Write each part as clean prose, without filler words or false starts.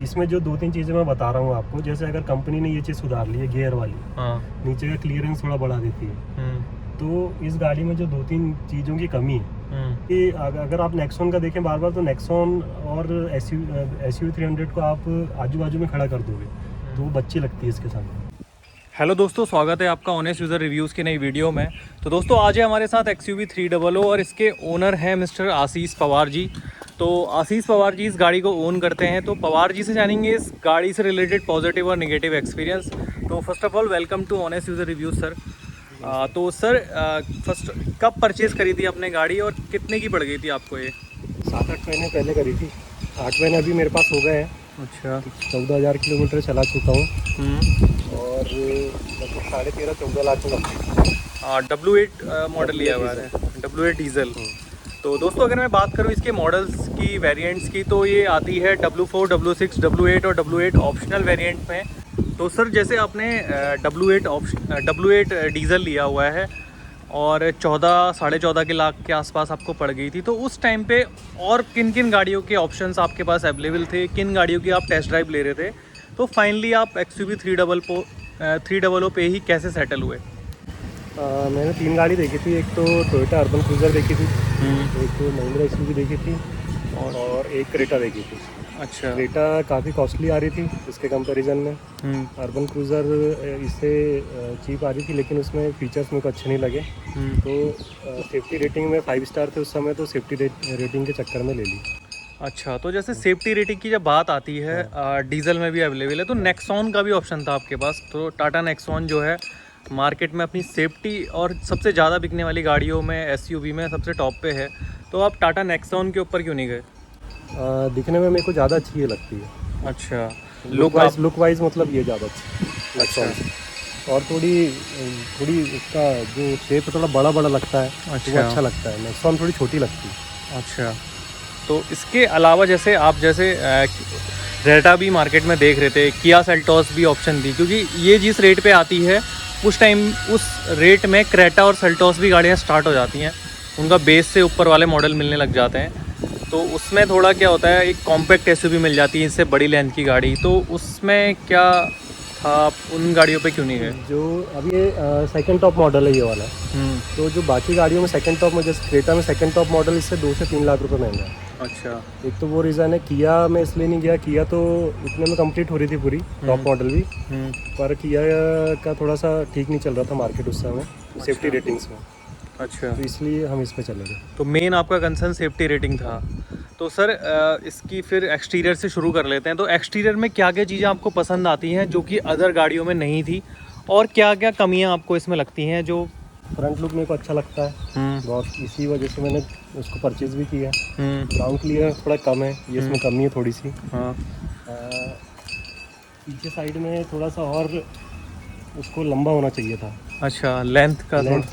इसमें जो 2-3 चीज़ें मैं बता रहा हूँ आपको, जैसे अगर कंपनी ने ये चीज़ सुधार ली है गियर वाली, हाँ। नीचे का क्लियरेंस थोड़ा बढ़ा देती है, तो इस गाड़ी में जो 2-3 चीज़ों की कमी है कि अगर आप नेक्सॉन का देखें बार बार, तो नेक्सॉन और SUV 300 को आप आजू बाजू में खड़ा कर दोगे तो वो बच्ची लगती है इसके साथ। हेलो दोस्तों, स्वागत है आपका ऑनेस्ट यूज़र रिव्यूज़ की नई वीडियो में। तो दोस्तों आज है हमारे साथ XUV 300 और इसके ओनर हैं मिस्टर आशीष पवार जी। तो आशीष पवार जी इस गाड़ी को ओन करते हैं, तो पवार जी से जानेंगे इस गाड़ी से रिलेटेड पॉजिटिव और नेगेटिव एक्सपीरियंस। तो first of all welcome to honest user reviews sir. तो सर फर्स्ट कब परचेज़ करी थी आपने गाड़ी और कितने की पड़ गई थी आपको ये? 7-8 महीने पहले करी थी। 8 महीने अभी मेरे पास हो गए हैं। अच्छा। 14,000 किलोमीटर चला चुका हूँ और लगभग 13.5-14 लाख में W8 मॉडल लिया हुआ है, W8 डीजल। तो दोस्तों अगर मैं बात करूँ इसके मॉडल्स की, वेरिएंट्स की, तो ये आती है W4, W6, W8 और W8 ऑप्शनल वेरिएंट में। तो सर जैसे आपने W8 डीजल लिया हुआ है और 14-14.5 के लाख के आसपास आपको पड़ गई थी, तो उस टाइम पे और किन किन गाड़ियों के ऑप्शंस आपके पास अवेलेबल थे, किन गाड़ियों की आप टेस्ट ड्राइव ले रहे थे, तो फाइनली आप XUV 300 पे ही कैसे सेटल हुए? मैंने 3 गाड़ी देखी थी। एक तो टोयोटा अर्बन क्रूज़र देखी थी, एक तो महिंद्रा XUV देखी थी और एक क्रेटा देखी थी। अच्छा। क्रेटा काफ़ी कॉस्टली आ रही थी इसके कंपैरिजन में। अर्बन क्रूज़र इससे चीप आ रही थी, लेकिन उसमें फीचर्स मेरे को अच्छे नहीं लगे। तो सेफ्टी रेटिंग में 5 स्टार थे उस समय, तो सेफ्टी रेटिंग के चक्कर में ले ली। अच्छा, तो जैसे सेफ्टी रेटिंग की जब बात आती है, डीजल में भी अवेलेबल है, तो नेक्सॉन का भी ऑप्शन था आपके पास। तो टाटा नेक्सॉन जो है मार्केट में अपनी सेफ्टी और सबसे ज़्यादा बिकने वाली गाड़ियों में SUV में सबसे टॉप पे है, तो आप टाटा नेक्सॉन के ऊपर क्यों नहीं गए? दिखने में मेरे को ज़्यादा अच्छी ये लगती है। अच्छा। लुक वाइज मतलब ये ज़्यादा अच्छी। अच्छा। और थोड़ी इसका जो शेप है थोड़ा बड़ा बड़ा लगता है। अच्छा। वो अच्छा लगता है। नेक्सॉन थोड़ी छोटी लगती है। अच्छा, तो इसके अलावा जैसे आप रेटा भी मार्केट में देख रहे थे, किया सेल्टॉस भी ऑप्शन थी, क्योंकि ये जिस रेट पे आती है उस टाइम उस रेट में क्रेटा और सेल्टॉस भी गाड़ियाँ स्टार्ट हो जाती हैं, उनका बेस से ऊपर वाले मॉडल मिलने लग जाते हैं। तो उसमें थोड़ा क्या होता है, एक कॉम्पैक्ट SUV मिल जाती है इससे बड़ी लेंथ की गाड़ी, तो उसमें क्या था, आप उन गाड़ियों पे क्यों नहीं गए? जो अभी सेकंड टॉप मॉडल है ये वाला। तो जो बाकी गाड़ियों में सेकंड टॉप में, जैसे क्रेटा में सेकंड टॉप मॉडल इससे 2 से 3 लाख रुपए महंगा है। अच्छा। एक तो वो रीज़न है। किया में इसलिए नहीं गया, किया तो इतने में कंप्लीट हो रही थी पूरी टॉप मॉडल भी, पर किया का थोड़ा सा ठीक नहीं चल रहा था मार्केट उस समय सेफ्टी रेटिंग्स में। अच्छा, तो इसलिए हम इस पे चले गए। तो मेन आपका कंसर्न सेफ्टी रेटिंग था। तो सर इसकी फिर एक्सटीरियर से शुरू कर लेते हैं। तो एक्सटीरियर में क्या क्या चीज़ें आपको पसंद आती हैं जो कि अदर गाड़ियों में नहीं थी, और क्या क्या कमियां आपको इसमें लगती हैं? जो फ्रंट लुक मेरे को अच्छा लगता है बहुत, इसी वजह से मैंने उसको परचेज़ भी किया। ग्राउंड क्लियरेंस थोड़ा कम है, ये इसमें कमी है थोड़ी सी। हाँ। पीछे साइड में थोड़ा सा और उसको लंबा होना चाहिए था। अच्छा, लेंथ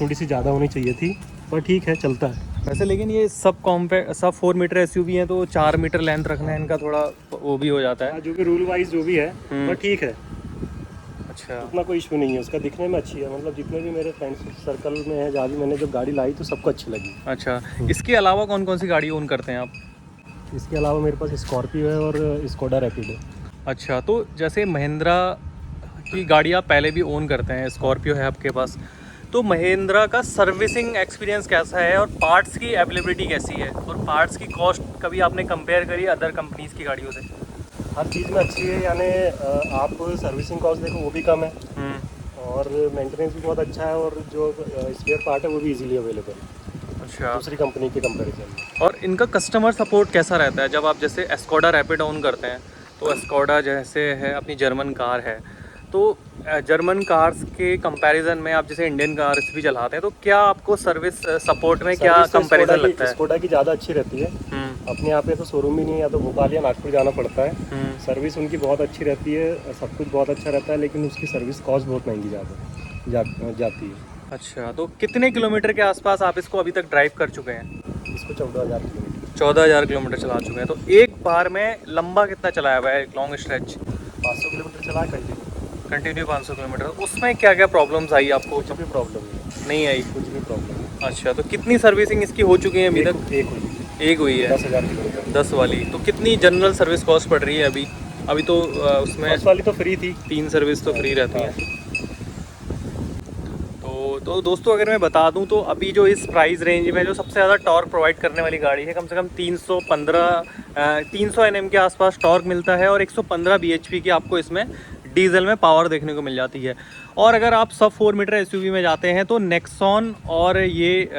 थोड़ी सी ज़्यादा होनी चाहिए थी, पर ठीक है, चलता है वैसे। लेकिन ये सब 4 मीटर SUV हैं, तो 4 मीटर लेंथ रखना है इनका, थोड़ा वो भी हो जाता है। जो भी रूल वाइज जो भी है, पर ठीक है। अच्छा। उतना कोई इशू नहीं है उसका, दिखने में अच्छी है। मतलब जितने भी मेरे फ्रेंड्स सर्कल में है, जहाँ भी मैंने जब गाड़ी लाई तो सबको अच्छी लगी। अच्छा, इसके अलावा कौन कौन सी गाड़ी ओन करते हैं आप? इसके अलावा मेरे पास स्कॉर्पियो है और स्कोडा रैपिड है। अच्छा, तो जैसे महिंद्रा की गाड़ी आप पहले भी ओन करते हैं, स्कॉर्पियो है आपके पास, तो महिंद्रा का सर्विसिंग एक्सपीरियंस कैसा है और पार्ट्स की अवेलेबिलिटी कैसी है, और पार्ट्स की कॉस्ट कभी आपने कंपेयर करी अदर कंपनीज़ की गाड़ियों से? हर चीज़ में अच्छी है, यानी आप सर्विसिंग कॉस्ट देखो वो भी कम है और मेंटेनेंस भी बहुत अच्छा है, और जो स्पेयर पार्ट है वो भी इजीली अवेलेबल है। अच्छा। दूसरी कंपनी के कंपैरिजन में। और इनका कस्टमर सपोर्ट कैसा रहता है जब आप जैसे स्कोडा रैपिड ओन करते हैं? तो स्कोडा जैसे है अपनी जर्मन कार है, तो जर्मन कार्स के कंपैरिजन में आप जैसे इंडियन कार्स भी चलाते हैं, तो क्या आपको सर्विस सपोर्ट में क्या कंपैरिजन लगता है? स्कोडा की ज़्यादा अच्छी रहती है। अपने यहाँ पे तो शोरूम भी नहीं है, या तो भोपाल या नागपुर जाना पड़ता है। सर्विस उनकी बहुत अच्छी रहती है, सब कुछ बहुत अच्छा रहता है, लेकिन उसकी सर्विस कॉस्ट बहुत महंगी जाती है। अच्छा, तो कितने किलोमीटर के आसपास आप इसको अभी तक ड्राइव कर चुके हैं? इसको 14,000 किलोमीटर। 14,000 किलोमीटर चला चुके हैं। तो एक बार में लंबा कितना चलाया हुआ है, लॉन्ग स्ट्रेच? 500 किलोमीटर चला कंटिन्यू 500 किलोमीटर। उसमें क्या क्या प्रॉब्लम्स आई आपको? कुछ भी प्रॉब्लम नहीं आई? कुछ भी प्रॉब्लम। अच्छा, तो कितनी सर्विसिंग इसकी हो चुकी है अभी तक? एक हुई। एक हुई है। 10,000 किलोमीटर। 10 वाली। तो कितनी जनरल सर्विस कॉस्ट पड़ रही है अभी अभी तो उसमें फर्स्ट वाली तो फ्री थी, 3 सर्विस तो फ्री रहती है। तो दोस्तों अगर मैं बता दूं तो अभी जो इस प्राइस रेंज में जो सबसे ज़्यादा टॉर्क प्रोवाइड करने वाली गाड़ी है, कम से कम 300 Nm के आसपास टॉर्क मिलता है और 115 bhp की आपको इसमें डीजल में पावर देखने को मिल जाती है। और अगर आप सब 4 मीटर SUV में जाते हैं तो नेक्सॉन और ये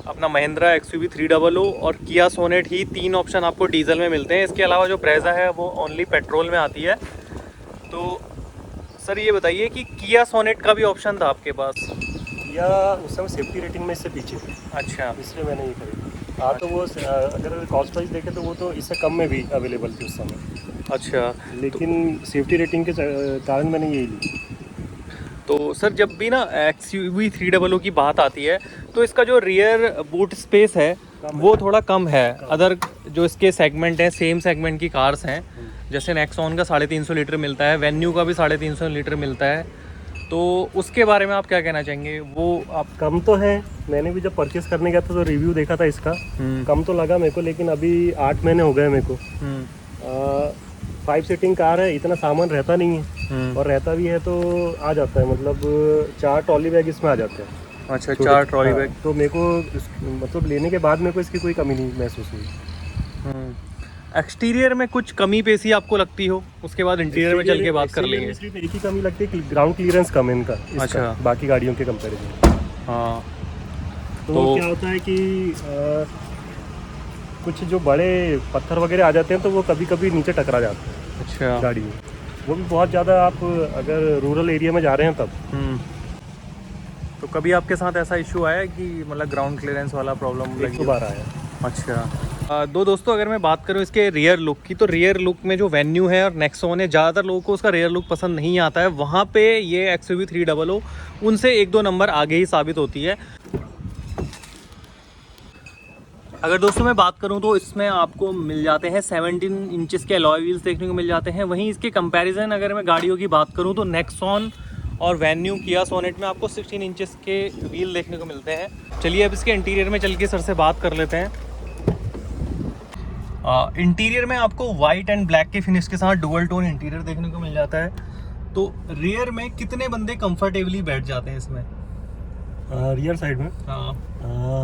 अपना महिंद्रा XUV 300 और किया सोनेट ही 3 ऑप्शन आपको डीजल में मिलते हैं। इसके अलावा जो ब्रेजा है वो ओनली पेट्रोल में आती है। तो सर ये बताइए कि किया सोनेट का भी ऑप्शन था आपके पास? या उस समय सेफ्टी रेटिंग में इससे पीछे थी, अच्छा, इसलिए मैंने ये खरीदी। हाँ तो वो अगर कॉस्ट प्राइस देखें तो वो तो इससे कम में भी अवेलेबल थी उस समय। अच्छा, लेकिन सेफ्टी रेटिंग के कारण मैंने यही ली। तो सर जब भी ना XUV 300 की बात आती है तो इसका जो रियर बूट स्पेस है वो थोड़ा कम है। अदर जो इसके सेगमेंट हैं, सेम सेगमेंट की कार्स हैं, जैसे नेक्सॉन का 350 लीटर मिलता है, वेन्यू का भी 350 लीटर मिलता है, तो उसके बारे में आप क्या कहना चाहेंगे? वो आप कम तो है, मैंने भी जब परचेस करने गया था तो रिव्यू देखा था इसका, कम तो लगा मेरे को, लेकिन अभी 8 महीने हो गए मेरे को। 5 सीटिंग कार है, इतना सामान रहता नहीं है, और रहता भी है तो आ जाता है, मतलब 4 ट्रॉली बैग इसमें आ जाते हैं। अच्छा, 4 ट्रॉली बैग। तो मेरे को मतलब लेने के बाद मेरे को इसकी कोई कमी नहीं महसूस हुई। एक्सटीरियर में कुछ कमी पेशी आपको लगती हो? उसके बाद इंटीरियर में चल के बात कर लेंगे। सिर्फ एक ही कमी लगती है कि ग्राउंड क्लियरेंस कम है इनका, अच्छा, बाकी गाड़ियों के कंपैरिजन। हाँ, तो क्या होता है कि कुछ जो बड़े पत्थर वगैरह आ जाते हैं तो वो कभी कभी नीचे टकरा जाते हैं। अच्छा, गाड़ी में वो भी बहुत ज़्यादा, आप अगर रूरल एरिया में जा रहे हैं तब। तो कभी आपके साथ ऐसा इशू आया है कि मतलब ग्राउंड क्लियरेंस वाला प्रॉब्लम? 1 बार आया। अच्छा, दोस्तों अगर मैं बात करूं इसके रियर लुक की, तो रियर लुक में जो वेन्यू है और नेक्सॉन है, ज़्यादातर लोगों को उसका रियर लुक पसंद नहीं आता है। वहाँ पे ये XUV 300 उनसे 1-2 नंबर आगे ही साबित होती है। अगर दोस्तों मैं बात करूं तो इसमें आपको मिल जाते हैं 17 इंचेस के अलॉय व्हील्स देखने को मिल जाते हैं। वहीं इसके कंपैरिजन अगर मैं गाड़ियों की बात करूं तो नेक्सॉन और वेन्यू, किया सोनेट में आपको 16 इंचेस के व्हील देखने को मिलते हैं। चलिए अब इसके इंटीरियर में चल के सर से बात कर लेते हैं। इंटीरियर में आपको वाइट एंड ब्लैक के फिनिश के साथ डुअल टोन इंटीरियर देखने को मिल जाता है। तो रियर में कितने बंदे कंफर्टेबली बैठ जाते हैं इसमें? रियर साइड में हाँ,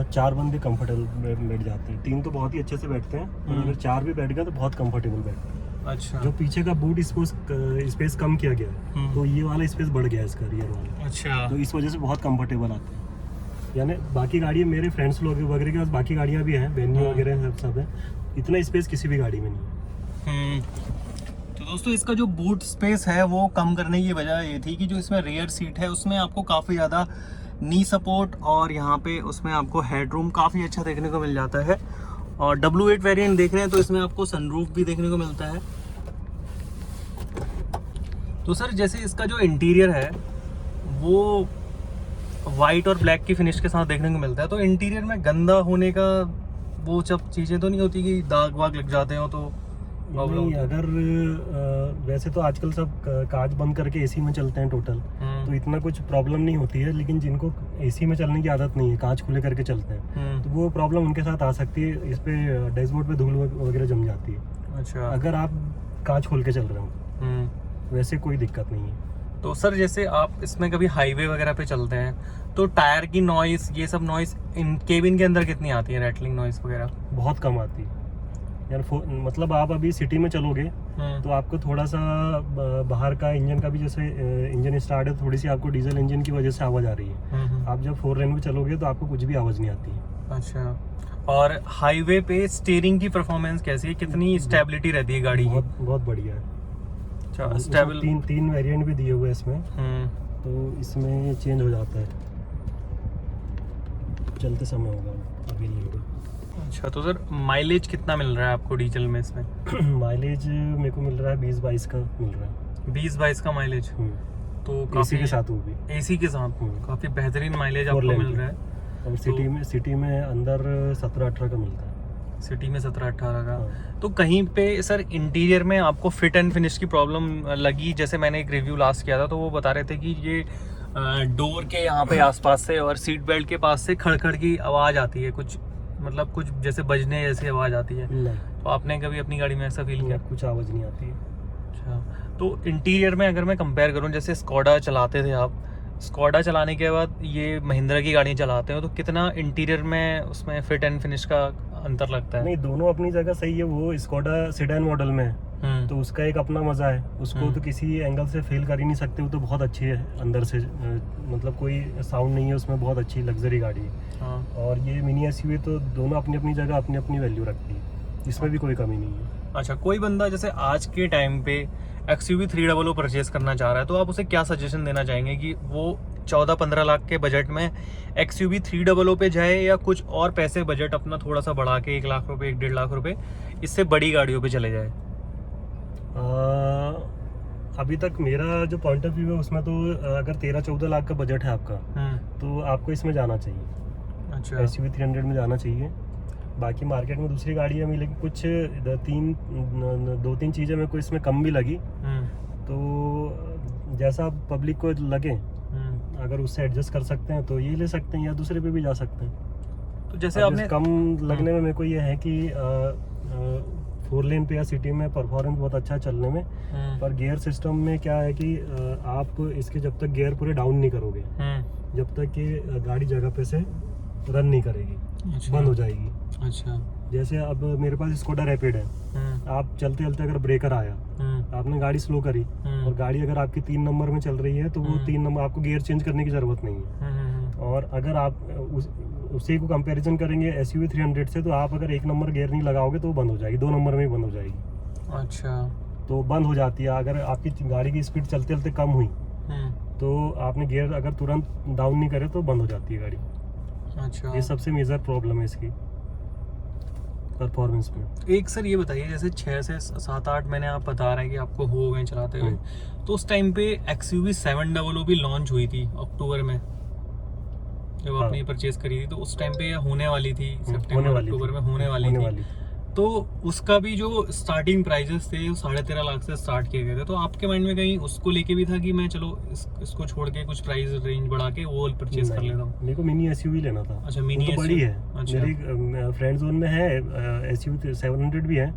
4 बंदे कंफर्टेबल बैठ जाते हैं। 3 तो बहुत ही अच्छे से बैठते हैं, अगर 4 भी बैठ गए तो बहुत कंफर्टेबल बैठते हैं। अच्छा, जो पीछे का बूट स्पेस कम किया गया है, तो ये वाला स्पेस बढ़ गया है इसका, रियर वाला। अच्छा, तो इस वजह से बहुत कंफर्टेबल आते हैं। यानी बाकी गाड़ी, मेरे फ्रेंड्स लोग वगैरह के पास बाकी गाड़ियाँ भी हैं, वेन्यू वगैरह सब है, इतना स्पेस किसी भी गाड़ी में नहीं है। तो दोस्तों इसका जो बूट स्पेस है वो कम करने की वजह ये थी कि जो इसमें रियर सीट है उसमें आपको काफ़ी ज़्यादा नी सपोर्ट और यहाँ पे उसमें आपको हेडरूम काफ़ी अच्छा देखने को मिल जाता है। और W8 वेरिएंट देख रहे हैं तो इसमें आपको सनरूफ भी देखने को मिलता है। तो सर जैसे इसका जो इंटीरियर है वो वाइट और ब्लैक की फिनिश के साथ देखने को मिलता है, तो इंटीरियर में गंदा होने का वो सब चीज़ें तो नहीं होती कि दाग वाग लग जाते हो तो नहीं? अगर वैसे तो आजकल सब कांच बंद करके एसी में चलते हैं टोटल, तो इतना कुछ प्रॉब्लम नहीं होती है। लेकिन जिनको एसी में चलने की आदत नहीं है, कांच खुले करके चलते हैं, तो वो प्रॉब्लम उनके साथ आ सकती है। इस पे डैशबोर्ड पे धूल वगैरह जम जाती है। अच्छा, अगर आप कांच खोल के चल रहे हो, वैसे कोई दिक्कत नहीं है। तो सर जैसे आप इसमें कभी हाईवे वगैरह पे चलते हैं तो टायर की नॉइस, ये सब नॉइस इन केबिन के अंदर कितनी आती है, रैटलिंग नॉइस वगैरह? बहुत कम आती है यार। मतलब आप अभी सिटी में चलोगे तो आपको थोड़ा सा बाहर का इंजन का भी, जैसे इंजन स्टार्ट है, थोड़ी सी आपको डीजल इंजन की वजह से आवाज़ आ रही है। आप जब 4 लेन में चलोगे तो आपको कुछ भी आवाज़ नहीं आती है। अच्छा, और हाईवे पे स्टीयरिंग की परफॉर्मेंस कैसी है, कितनी स्टेबिलिटी रहती है गाड़ी की? बहुत बढ़िया है। अच्छा, स्टेबल। 3 वेरिएंट भी दिए हुए हैं इसमें, तो इसमें ये चेंज हो जाता है, चलते समय होगा, अभी नहीं होगा। अच्छा, तो सर माइलेज कितना मिल रहा है आपको डीजल में इसमें? माइलेज मेरे को मिल रहा है 20-22 का मिल रहा है। 20-22 का माइलेज? तो एसी के साथ, वो भी एसी के साथ काफ़ी बेहतरीन माइलेज आपको मिल रहा है। और सिटी में अंदर 17-18 का मिलता है। सिटी में 17-18 का। तो कहीं पे सर इंटीरियर में आपको फिट एंड फिनिश की प्रॉब्लम लगी? जैसे मैंने एक रिव्यू लास्ट किया था तो वो बता रहे थे कि ये डोर के यहाँ पे आसपास से और सीट बेल्ट के पास से खड़खड़ की आवाज़ आती है, कुछ मतलब कुछ जैसे बजने जैसी आवाज़ आती है। तो आपने कभी अपनी गाड़ी में ऐसा फील किया? कुछ आवाज़ नहीं आती है। अच्छा, तो इंटीरियर में अगर मैं कंपेयर करूं, जैसे स्कोडा चलाते थे आप, स्कोडा चलाने के बाद ये महिंद्रा की गाड़ियाँ चलाते हो, तो कितना इंटीरियर में उसमें फिट एंड फिनिश का अंतर लगता है? नहीं, दोनों अपनी जगह सही है। वो स्कोडा सेडान मॉडल में है तो उसका एक अपना मजा है, उसको तो किसी एंगल से फेल कर ही नहीं सकते। वो तो बहुत अच्छी है अंदर से, मतलब कोई साउंड नहीं है उसमें, बहुत अच्छी लग्जरी गाड़ी है। हाँ। और ये मिनी एसयूवी तो दोनों अपनी अपनी जगह अपनी अपनी वैल्यू रखती है, इसमें भी कोई कमी नहीं है। अच्छा, कोई बंदा जैसे आज के टाइम पे XUV 300 परचेज करना चाह रहा है, तो आप उसे क्या सजेशन देना चाहेंगे कि वो 14-15 लाख के बजट में XUV 300 पे जाए, या कुछ और पैसे बजट अपना थोड़ा सा बढ़ा के 1 लाख रुपए, 1-1.5 लाख रुपए इससे बड़ी गाड़ियों पे चले जाए? अभी तक मेरा जो पॉइंट ऑफ व्यू है उसमें तो अगर 13-14 लाख का बजट है आपका, तो आपको इसमें जाना चाहिए। अच्छा, SUV 300 में जाना चाहिए। बाकी मार्केट में दूसरी गाड़ियाँ मिली, कुछ 2-3 चीज़ें मेरे को इसमें कम भी लगी, तो जैसा पब्लिक को लगे अगर उससे एडजस्ट कर सकते हैं तो ये ले सकते हैं, या दूसरे पे भी जा सकते हैं। तो जैसे आपने कम लगने में मेरे को ये है कि 4 लेन पे या सिटी में परफॉर्मेंस बहुत अच्छा है चलने में, पर गियर सिस्टम में क्या है कि आप इसके जब तक गियर पूरे डाउन नहीं करोगे, जब तक कि गाड़ी जगह पे से रन नहीं करेगी, बंद हो जाएगी। अच्छा, जैसे अब मेरे पास स्कोडा रैपिड है, आप चलते चलते अगर ब्रेकर आया, आपने गाड़ी स्लो करी और गाड़ी अगर आपकी 3 नंबर में चल रही है, तो वो 3 नंबर आपको गियर चेंज करने की जरूरत नहीं है। और अगर आप उसी को कंपैरिजन करेंगे SUV 300 से, तो आप अगर 1 नंबर गियर नहीं लगाओगे तो वो बंद हो जाएगी, 2 नंबर में ही बंद हो जाएगी। अच्छा, तो बंद हो जाती है। अगर आपकी गाड़ी की स्पीड चलते चलते कम हुई, तो आपने गियर अगर तुरंत डाउन नहीं करे तो बंद हो जाती है गाड़ी। अच्छा, ये सबसे मेजर प्रॉब्लम है इसकी परफॉर्मेंस में। एक सर ये बताइए, जैसे 6 से 7-8 महीने आप बता रहे हैं कि आपको हो गए चलाते हुए, तो उस टाइम पे XUV 700 भी लॉन्च हुई थी अक्टूबर में, जब आपने परचेज करी थी, तो उस टाइम पे यह होने वाली थी, सितंबर अक्टूबर में होने वाली थी। तो उसका भी जो स्टार्टिंग प्राइजेस थे वो 13.5 लाख से स्टार्ट किए गए थे। तो आपके माइंड में कहीं उसको लेके भी था कि मैं चलो इसको छोड़ के कुछ प्राइस रेंज बढ़ा के वो परचेज कर लेता हूँ? मेरे को मिनी एसयूवी लेना था। अच्छा, मिनी तो बड़ी है। अच्छा, मेरी फ्रेंड जोन में है एसयूवी 700 भी है,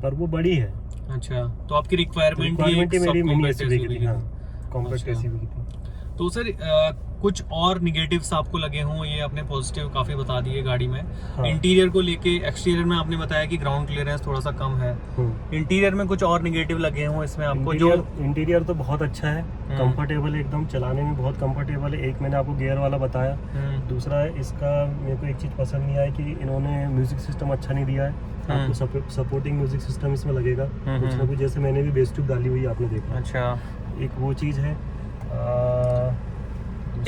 पर वो बड़ी है। अच्छा, तो आपकी रिक्वायरमेंट मेरी मिनी एसयूवी की थी। हाँ, कॉम्पैक्ट एसयूवी की थी। तो सर कुछ और निगेटिव्स आपको लगे हों? ये आपने पॉजिटिव काफी बता दिए गाड़ी में। हाँ। इंटीरियर को लेके, एक्सटीरियर में आपने बताया कि ग्राउंड क्लियरेंस थोड़ा सा कम है। इंटीरियर में कुछ और निगेटिव लगे हों इसमें आपको? जो इंटीरियर तो बहुत अच्छा है, कंफर्टेबल है, एकदम चलाने में बहुत कंफर्टेबल है। एक मैंने आपको गियर वाला बताया, दूसरा इसका मेरे को एक चीज पसंद नहीं आया कि इन्होंने म्यूजिक सिस्टम अच्छा नहीं दिया है। आपको सपोर्टिंग म्यूजिक सिस्टम इसमें लगेगा कुछ ना कुछ, जैसे मैंने भी बेस ट्यूब डाली हुई आपने देखा। अच्छा, एक वो चीज है।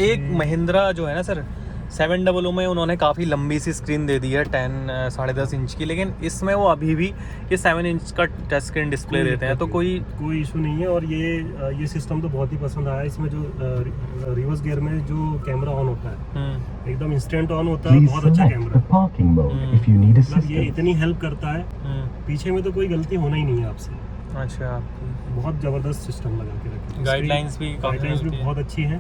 एक महिंद्रा जो है ना सर 700 में उन्होंने काफ़ी लंबी सी स्क्रीन दे दी है 10.5 इंच की, लेकिन इसमें वो अभी भी ये 7 इंच का टच स्क्रीन डिस्प्ले देते हैं, तो कोई इशू नहीं है। और ये सिस्टम तो बहुत ही पसंद आया। इसमें जो रिवर्स गियर में जो कैमरा ऑन होता है, एकदम इंस्टेंट ऑन होता है, बहुत अच्छा कैमरा। मतलब ये इतनी हेल्प करता है, पीछे में तो कोई गलती होना ही नहीं है आपसे। अच्छा, बहुत जबरदस्त सिस्टम लगा के रखे। गाइडलाइंस भी बहुत अच्छी है।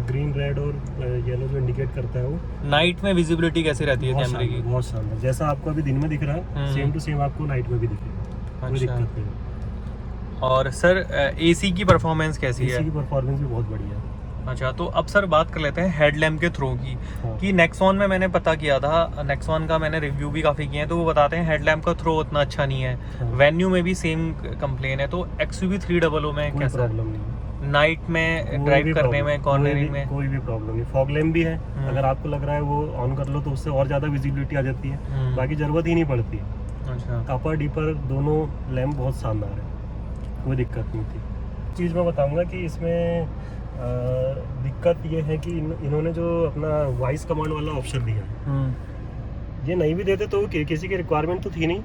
ग्रीन, रेड और येलो जो इंडिकेट करता है वो। नाइट में विजिबिलिटी कैसी रहती है कैमरे की? बहुत शानदार, जैसा आपको अभी दिन में दिख रहा है सेम टू सेम आपको नाइट में भी दिखेगा। कोई दिक्कत नहीं। और सर AC की परफॉर्मेंस कैसी है? AC की परफॉर्मेंस भी बहुत बढ़िया है। अच्छा, तो अब सर बात कर लेते हैं हेडलैम्प के थ्रो की। हाँ। कि नेक्सॉन में मैंने पता किया था, नेक्सॉन का मैंने रिव्यू भी काफ़ी किए हैं, तो वो बताते हैं हेडलैम्प का थ्रो उतना अच्छा नहीं है। हाँ। वेन्यू में भी सेम कंप्लेन है। तो XUV 300 में कैसा प्रॉब्लम नहीं? नाइट में ड्राइव करने में, कॉर्नरिंग में कोई भी प्रॉब्लम नहीं। फॉग लैम्प भी है, अगर आपको लग रहा है वो ऑन कर लो तो उससे और ज़्यादा विजिबिलिटी आ जाती है, बाकी ज़रूरत ही नहीं पड़ती। अच्छा, अपर डीपर दोनों लैम्प बहुत शानदार है, कोई दिक्कत नहीं थी। चीज़ मैं बताऊँगा कि इसमें दिक्कत ये है कि इन्होंने जो अपना वॉइस कमांड वाला ऑप्शन दिया है, ये नहीं भी देते तो किसी की रिक्वायरमेंट तो थी नहीं,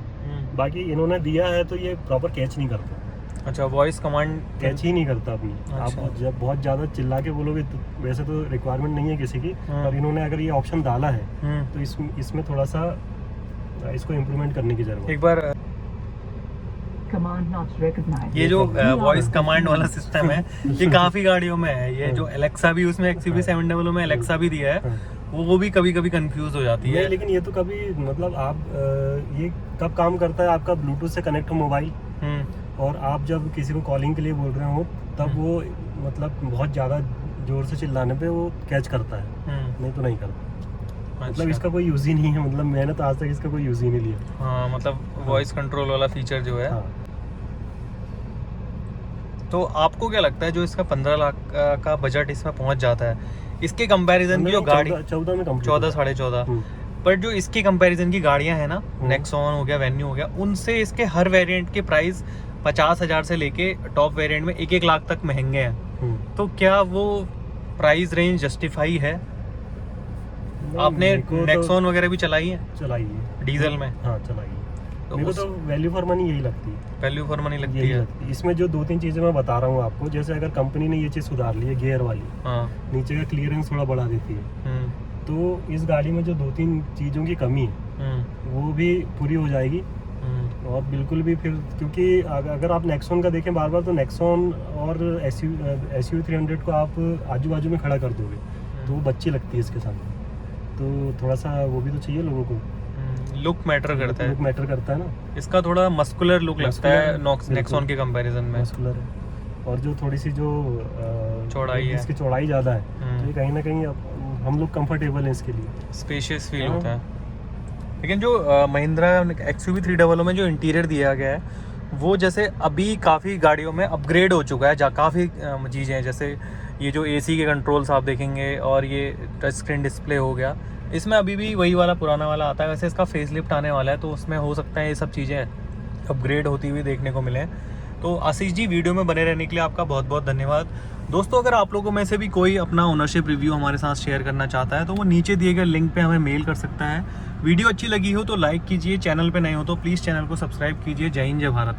बाकी इन्होंने दिया है तो ये प्रॉपर कैच नहीं करता। अच्छा, वॉइस कमांड कैच ही नहीं करता अपनी। अच्छा। आप जब बहुत ज़्यादा चिल्ला के बोलोगे तो वैसे तो रिक्वायरमेंट नहीं है किसी की, और इन्होंने अगर ये ऑप्शन डाला है तो इसमें थोड़ा सा इसको इम्प्रूवमेंट करने की जरूरत है। एक बार ये जो वॉइस कमांड वाला सिस्टम है ये काफी गाड़ियों में है। ये जो एलेक्सा भी उसमें XUV 700 में एलेक्सा भी दिया है, वो भी कभी कभी कंफ्यूज हो जाती है। नहीं, लेकिन ये तो कभी मतलब आप ये कब काम करता है, आपका ब्लूटूथ से कनेक्ट हो मोबाइल और आप जब किसी को कॉलिंग के लिए बोल रहे हो तब वो मतलब बहुत ज़्यादा जोर से चिल्लाने पे वो कैच करता है, नहीं तो नहीं करता। मतलब इसका कोई यूज़ ही नहीं है, मतलब मैंने तो आज तक इसका कोई यूज़ ही नहीं लिया। हाँ, मतलब वॉइस कंट्रोल वाला फीचर जो है। हाँ। तो आपको क्या लगता है जो इसका 15 लाख का बजट इसमें पहुंच जाता है, इसके कंपैरिजन की जो गाड़ी 14 में कंप्लीट 14 साढ़े 14, पर जो इसके कंपैरिजन की गाड़ियां हैं ना, नेक्सॉन हो गया, वेन्यू हो गया, उनसे इसके हर वेरिएंट के प्राइस 50,000 से लेके टॉप वेरिएंट में 1-1 लाख तक महंगे हैं। तो क्या वो प्राइस रेंज जस्टिफाई है? आपने नेक्सॉन वगैरह भी चलाई है? चलाई है डीजल में? हाँ, चलाई है। तो मेरे को तो वैल्यू फॉर मनी यही लगती है। वैल्यू फॉर मनी लगती यही है। लगती है। इसमें जो 2-3 चीज़ें मैं बता रहा हूँ आपको, जैसे अगर कंपनी ने ये चीज़ सुधार ली है गियर वाली, हाँ। नीचे का क्लियरेंस थोड़ा बढ़ा देती है, तो इस गाड़ी में जो 2-3 चीज़ों की कमी है वो भी पूरी हो जाएगी। और बिल्कुल भी फिर, क्योंकि अगर आप नेक्सॉन का देखें बार बार, तो नेक्सॉन और SUV 300 को आप आजू बाजू में खड़ा कर दोगे तो वो बच्ची लगती है इसके सामने। तो थोड़ा सा वो भी तो चाहिए लोगों को, लुक मैटर करता है। लुक मैटर करता है ना। इसका थोड़ा मस्कुलर लुक लगता है बिल्कुल। नेक्सॉन के कंपैरिजन में। मस्कुलर है, और जो थोड़ी सी जो चौड़ाई है, इसकी चौड़ाई ज़्यादा है, तो ये कहीं ना कहीं हम लोग कंफर्टेबल हैं इसके लिए, स्पेशियस फील होता है। लेकिन जो महिंद्रा XUV 300 में जो इंटीरियर दिया गया है वो जैसे अभी काफ़ी गाड़ियों में अपग्रेड हो चुका है, जहाँ काफ़ी चीज़ें हैं, जैसे ये जो AC के कंट्रोल्स आप देखेंगे और ये टच स्क्रीन डिस्प्ले हो गया, इसमें अभी भी वही वाला पुराना वाला आता है। वैसे इसका फेसलिफ्ट आने वाला है तो उसमें हो सकता है ये सब चीज़ें अपग्रेड होती हुई देखने को मिले। तो आशीष जी, वीडियो में बने रहने के लिए आपका बहुत बहुत धन्यवाद। दोस्तों, अगर आप लोगों में से भी कोई अपना ओनरशिप रिव्यू हमारे साथ शेयर करना चाहता है तो वो नीचे दिए गए लिंक पे हमें मेल कर सकता है। वीडियो अच्छी लगी हो तो लाइक कीजिए, चैनल पे नए हो तो प्लीज़ चैनल को सब्सक्राइब कीजिए। जय हिंद, जय भारत।